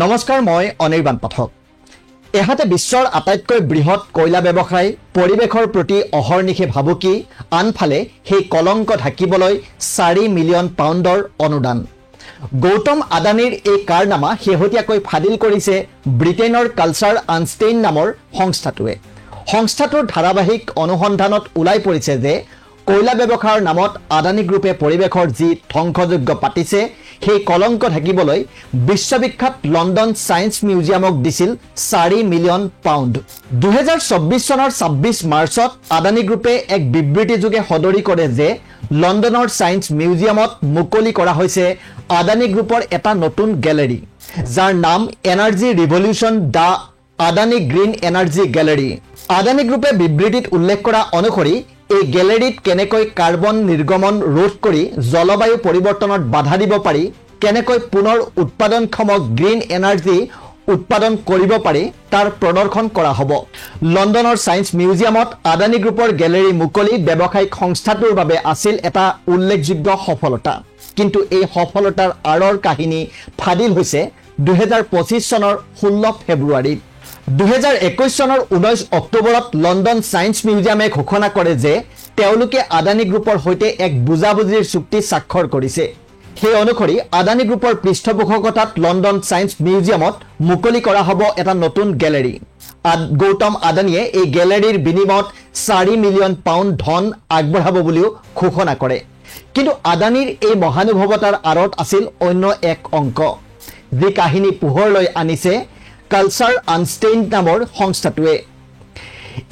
নমস্কাৰ, মই অনিৰ্বাণ পাঠক। এহাতে বিশ্বৰ আটাইতকৈ বৃহৎ কয়লা ব্যৱসায়, পৰিৱেশৰ প্ৰতি অহৰ্নিশে ভাবুকি, আনফালে সেই কলংক ঢাকিবলৈ 4 মিলিয়ন পাউণ্ডৰ অনুদান। গৌতম আদানীৰ এই কাৰনামা শেহতীয়াকৈ ফাদিল কৰিছে ব্ৰিটেইনৰ কালচাৰ আনষ্টেইন নামৰ সংস্থাটোৱে। সংস্থাটোৰ ধাৰাবাহিক অনুসন্ধানত ওলাই পৰিছে যে কয়লা ব্যৱসায়ৰ নামত আদানী গ্ৰুপে পৰিৱেশৰ যি ধ্বংসযজ্ঞ পাতিছে, সেই কলংক ঢাকিবলৈ বিশ্ববিখ্যাত লণ্ডন ছায়েন্স মিউজিয়ামক দিছিল 4 মিলিয়ন পাউণ্ড। 2024 চনৰ 26 মাৰ্চত আদানী গ্ৰুপে এক বিবৃতিযোগে সদৰি কৰে যে লণ্ডনৰ ছায়েন্স মিউজিয়ামত মুকলি কৰা হৈছে আদানী গ্ৰুপৰ এটা নতুন গেলেৰী, যাৰ নাম energy revolution the Adani green energy gallery. Adani গ্ৰুপে বিবৃতিত উল্লেখ কৰা অনুসৰি এই গেলেৰীত কেনেকৈ কাৰ্বন নিৰ্গমন ৰোধ কৰি জলবায়ু পৰিৱৰ্তনত বাধা দিব পাৰি, কেনেকৈ পুনৰ উৎপাদনক্ষম গ্ৰীণ এনাৰ্জি উৎপাদন কৰিব পাৰি তাৰ প্ৰদৰ্শন কৰা হ'ব। লণ্ডনৰ ছায়েন্স মিউজিয়ামত আদানী গ্ৰুপৰ গেলেৰী মুকলি ব্যৱসায়িক সংস্থাটোৰ বাবে আছিল এটা উল্লেখযোগ্য সফলতা। কিন্তু এই সফলতাৰ আঁৰৰ কাহিনী ফাদিল হৈছে 2025 চনৰ 16 ফেব্ৰুৱাৰীত। 2021 চনৰ 19 অক্টোবৰত লণ্ডন ছায়েন্স মিউজিয়ামে ঘোষণা কৰে যে তেওঁলোকে আদানী গ্ৰুপৰ সৈতে এক বুজাবুজিৰ চুক্তি স্বাক্ষৰ কৰিছে। সেই অনুসৰি আদানী গ্ৰুপৰ পৃষ্ঠপোষকতাত লণ্ডন ছায়েন্স মিউজিয়ামত মুকলি কৰা হ'ব এটা নতুন গেলেৰী। গৌতম আদানীয়ে এই গেলেৰীৰ বিনিময়ত 4 মিলিয়ন পাউণ্ড ধন আগবঢ়াব বুলিও ঘোষণা কৰে। কিন্তু আদানীৰ এই মহানুভৱতাৰ আঁৰত আছিল অন্য এক অংক, যি কাহিনী পোহৰলৈ আনিছে কালচাৰ আনষ্টেইন নামৰ সংস্থাটোৱে।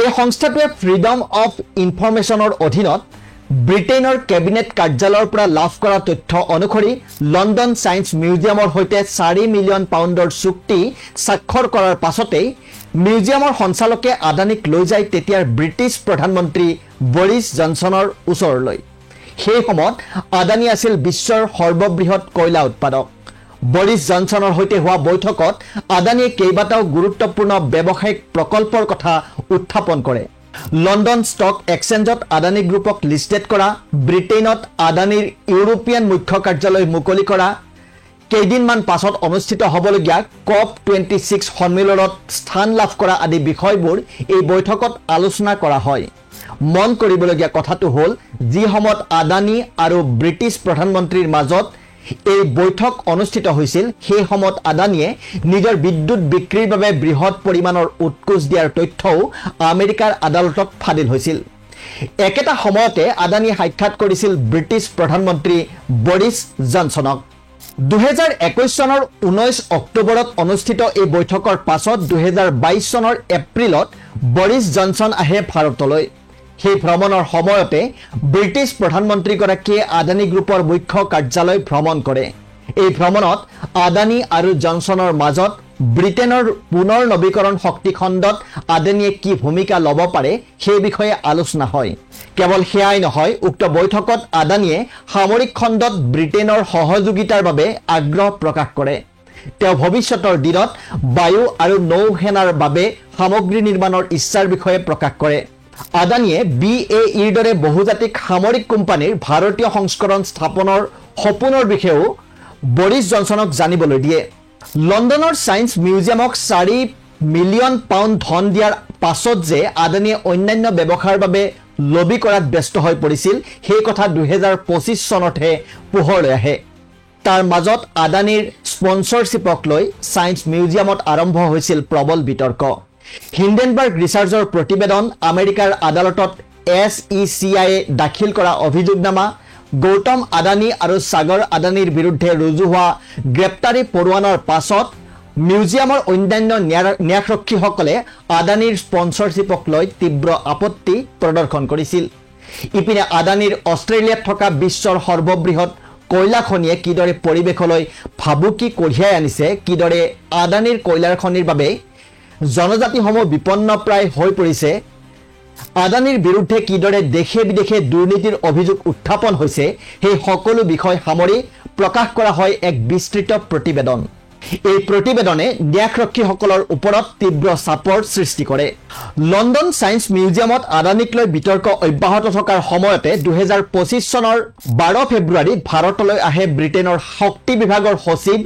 এই সংস্থাটোৱে ফ্ৰীডম অফ ইনফৰমেশ্যনৰ অধীনত ব্ৰিটেইনৰ কেবিনেট কাৰ্যালয়ৰ পৰা লাভ কৰা তথ্য অনুসৰি লণ্ডন ছায়েন্স মিউজিয়ামৰ সৈতে 4 মিলিয়ন পাউণ্ডৰ চুক্তি স্বাক্ষৰ কৰাৰ পাছতেই মিউজিয়ামৰ সঞ্চালকে আদানীক লৈ যায় তেতিয়াৰ ব্ৰিটিছ প্ৰধানমন্ত্ৰী বৰিছ জনছনৰ ওচৰলৈ। সেই সময়ত আদানী আছিল বিশ্বৰ সৰ্ববৃহৎ কয়লা উৎপাদক। বৰিছ জনছনৰ সৈতে হোৱা বৈঠকত আদানীয়ে কেইবাটাও গুৰুত্বপূৰ্ণ ব্যৱসায়িক প্ৰকল্পৰ কথা উত্থাপন কৰে। লণ্ডন ষ্টক এক্সচেঞ্জত আদানী গ্ৰুপক লিষ্টেড কৰা, ব্ৰিটেইনত আদানীৰ ইউৰোপীয়ান মুখ্য কাৰ্যালয় মুকলি কৰা, কেইদিনমান পাছত অনুষ্ঠিত হ'বলগীয়া COP26 সন্মিলনত স্থান লাভ কৰা আদি বিষয়বোৰ এই বৈঠকত আলোচনা কৰা হয়। মন কৰিবলগীয়া কথাটো হ'ল, যি সময়ত আদানী আৰু ব্ৰিটিছ প্ৰধানমন্ত্ৰীৰ মাজত এই বৈঠক অনুষ্ঠিত হৈছিল, সেই সময়ত আদানীয়ে নিজৰ বিদ্যুৎ বিক্ৰীৰ বাবে বৃহৎ পৰিমাণৰ উৎকোচ দিয়াৰ তথ্যও আমেৰিকাৰ আদালতত ফাদিল হৈছিল। একেটা সময়তে আদানীয়ে সাক্ষাৎ কৰিছিল ব্ৰিটিছ প্ৰধানমন্ত্ৰী বৰিছ জনছনক। 2021 চনৰ 19 অক্টোবৰত অনুষ্ঠিত এই বৈঠকৰ পাছত 2022 চনৰ এপ্ৰিলত বৰিছ জনছন আহে ভাৰতলৈ। সেই ভ্ৰমণৰ সময়তে ব্ৰিটিছ প্ৰধানমন্ত্ৰীগৰাকীয়ে আদানী গ্ৰুপৰ মুখ্য কাৰ্যালয় ভ্ৰমণ কৰে। এই ভ্ৰমণত আদানী আৰু জনছনৰ মাজত ব্ৰিটেইনৰ পুনৰ নৱীকৰণ শক্তি খণ্ডত আদানীয়ে কি ভূমিকা ল'ব পাৰে সেই বিষয়ে আলোচনা হয়। কেৱল সেয়াই নহয়, উক্ত বৈঠকত আদানীয়ে সামৰিক খণ্ডত ব্ৰিটেইনৰ সহযোগিতাৰ বাবে আগ্ৰহ প্ৰকাশ কৰে। তেওঁ ভৱিষ্যতৰ দিনত বায়ু আৰু নৌ সেনাৰ বাবে সামগ্ৰী নিৰ্মাণৰ ইচ্ছাৰ বিষয়ে প্ৰকাশ কৰে। আদানীয়ে BAEৰ দৰে বহুজাতিক সামৰিক কোম্পানীৰ ভাৰতীয় সংস্কৰণ স্থাপনৰ সপোনৰ বিষয়েও বৰিছ জনছনক জানিবলৈ দিয়ে। লণ্ডনৰ ছায়েন্স মিউজিয়ামক 4 মিলিয়ন পাউণ্ড ধন দিয়াৰ পাছত যে আদানীয়ে অন্যান্য ব্যৱসায়ৰ বাবে লবি কৰাত ব্যস্ত হৈ পৰিছিল, সেই কথা 2025 চনতহে পোহৰলৈ আহে। তাৰ মাজত আদানীৰ স্পন্সৰশ্বিপক লৈ ছায়েন্স মিউজিয়ামত আৰম্ভ হৈছিল প্ৰবল বিতৰ্ক। হিণ্ডেনবাৰ্গ ৰিচাৰ্চৰ প্ৰতিবেদন, আমেৰিকাৰ আদালতত SECI দাখিল কৰা অভিযোগনামা, গৌতম আদানী আৰু সাগৰ আদানীৰ বিৰুদ্ধে ৰুজু হোৱা গ্ৰেপ্তাৰী পৰোৱানাৰ পাছত মিউজিয়ামৰ অন্যান্য ন্যাসৰক্ষীসকলে আদানীৰ স্পন্সৰশ্বিপক লৈ তীব্ৰ আপত্তি প্ৰদৰ্শন কৰিছিল। ইপিনে আদানীৰ অষ্ট্ৰেলিয়াত থকা বিশ্বৰ সৰ্ববৃহৎ কয়লা খনিয়ে কিদৰে পৰিৱেশলৈ ভাবুকি কঢ়িয়াই আনিছে, কিদৰে আদানীৰ কয়লাৰ খনিৰ বাবে জনজাতিসমূহ বিপন্নপ্ৰায় হৈ পৰিছে, আদানীৰ বিৰুদ্ধে কিদৰে দেশে বিদেশে দুৰ্নীতিৰ অভিযোগ উত্থাপন হৈছে, সেই সকলো বিষয় সামৰি প্ৰকাশ কৰা হয় এক বিস্তৃত প্ৰতিবেদন। এই প্ৰতিবেদনে ন্যাসৰক্ষীসকলৰ ওপৰত তীব্ৰ চাপৰ সৃষ্টি কৰে। লণ্ডন ছায়েন্স মিউজিয়ামত আদানীক লৈ বিতৰ্ক অব্যাহত থকাৰ সময়তে 2025 চনৰ 12 ফেব্ৰুৱাৰীত ভাৰতলৈ আহে ব্ৰিটেইনৰ শক্তি বিভাগৰ সচিব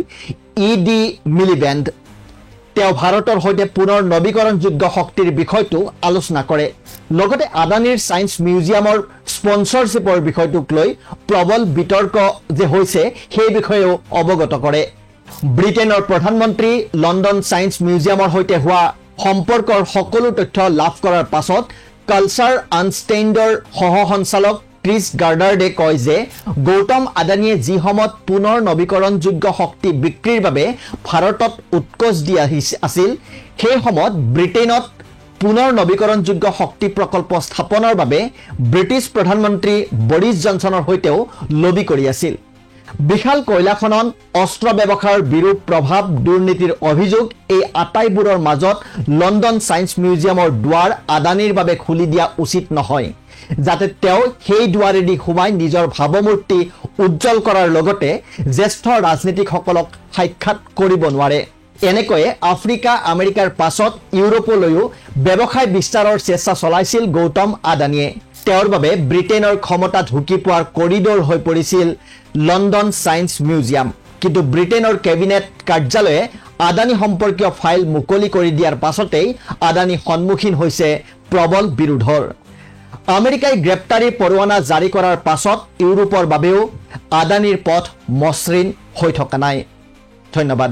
E.D. মিলিবেণ্ড। তেওঁ ভাৰতৰ সৈতে পুনৰ নৱীকৰণযোগ্য শক্তিৰ বিষয়টো আলোচনা কৰে। লগতে আদানীৰ ছায়েন্স মিউজিয়ামৰ স্পন্সৰশ্বিপৰ বিষয়টোক লৈ প্ৰবল বিতৰ্ক যে হৈছে সেই বিষয়েও অৱগত কৰে। ব্ৰিটেইনৰ প্ৰধানমন্ত্ৰী লণ্ডন ছায়েন্স মিউজিয়ামৰ সৈতে হোৱা সম্পৰ্কৰ সকলো তথ্য লাভ কৰাৰ পাছত কালচাৰ আনষ্টেইণ্ডৰ সহ সঞ্চালক ক্ৰিছ গাৰ্ডাৰ্ডে কয় যে গৌতম আদানীয়ে যি সময়ত পুনৰ নৱীকৰণযোগ্য শক্তি বিক্ৰীৰ বাবে ভাৰতত উৎকোচ দি আছিল সেই সময়ত ব্ৰিটেইনত পুনৰ নৱীকৰণযোগ্য শক্তি প্ৰকল্প স্থাপনৰ বাবে ব্ৰিটিছ প্ৰধানমন্ত্ৰী বৰিছ জনছনৰ সৈতেও লবি কৰি আছিল। বিশাল কয়লা খনন, অস্ত্ৰ ব্যৱসায়ৰ বিৰূপ প্ৰভাৱ, দুৰ্নীতিৰ অভিযোগ এই আটাইবোৰৰ মাজত লণ্ডন ছায়েন্স মিউজিয়ামৰ দুৱাৰ আদানীৰ বাবে খুলি দিয়া উচিত নহয়, যাতে তেওঁ সেই দুৱাৰেদি সোমাই নিজৰ ভাৱমূৰ্তি উজ্জ্বল কৰাৰ লগতে জ্যেষ্ঠ ৰাজনীতিকসকলক সাক্ষাৎ কৰিব নোৱাৰে। এনেকৈয়ে আফ্ৰিকা আমেৰিকাৰ পাছত ইউৰোপলৈও ব্যৱসায় বিস্তাৰৰ চেষ্টা চলাইছিল গৌতম আদানীয়ে। তেওঁৰ বাবে ব্ৰিটেইনৰ ক্ষমতা ঢুকি পোৱাৰ কৰিডৰ হৈ পৰিছিল লণ্ডন ছায়েন্স মিউজিয়াম। কিন্তু ব্ৰিটেইনৰ কেবিনেট কাৰ্যালয়ে আদানী সম্পৰ্কীয় ফাইল মুকলি কৰি দিয়াৰ পাছতেই আদানী সন্মুখীন হৈছে প্ৰবল বিৰোধৰ। আমেৰিকাই গ্ৰেপ্তাৰী পৰোৱানা জাৰি কৰাৰ পাছত ইউৰোপৰ বাবেও আদানীৰ পথ মসৃণ হৈ থকা নাই। ধন্যবাদ।